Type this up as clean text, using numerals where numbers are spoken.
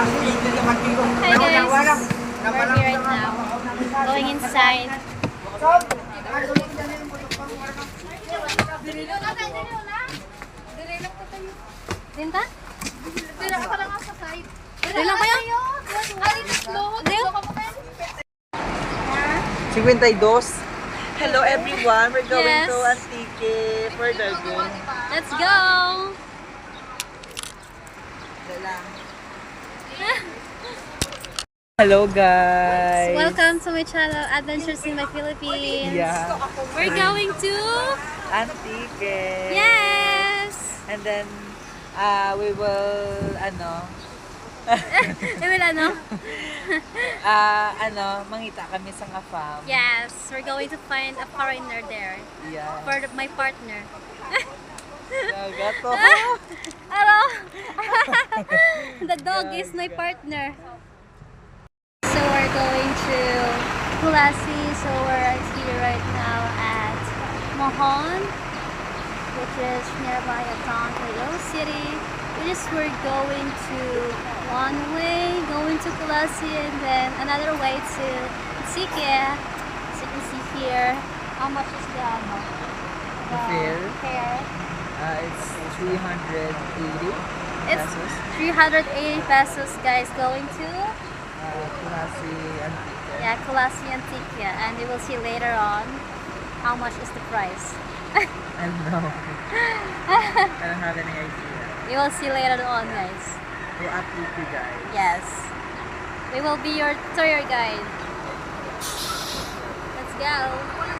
Hi guys, we're here right now, going inside. Dinta? Dila ka lang sa side. Dila kayo? Ay, slow. 52. Hello everyone, we're going Yes. to Antique for Dargun. Let's go! Hello guys! Welcome to my channel, Adventures in my Philippines. Yeah, We're going to... Antique. Yes! And then, we will, mangita kami sa nga farm. Yes, we're going to find a foreigner there Yeah. for my partner. Gato. Hello! The dog is my partner. So we're going to Kulasi. So we're here right now at Mohon, which is nearby a town, Quezon City. We're going to one way, going to Kulasi, and then another way to Antique. As you can see here, how much is the fare? It's 380 It's pesos. 380 pesos, guys, going to Kulasi Antique. Kulasi Antique, and we will see later on how much is the price. I don't know. I don't have any idea. We will see later on, guys. We'll update you guys. Yes, we will be your tour guide. Let's go.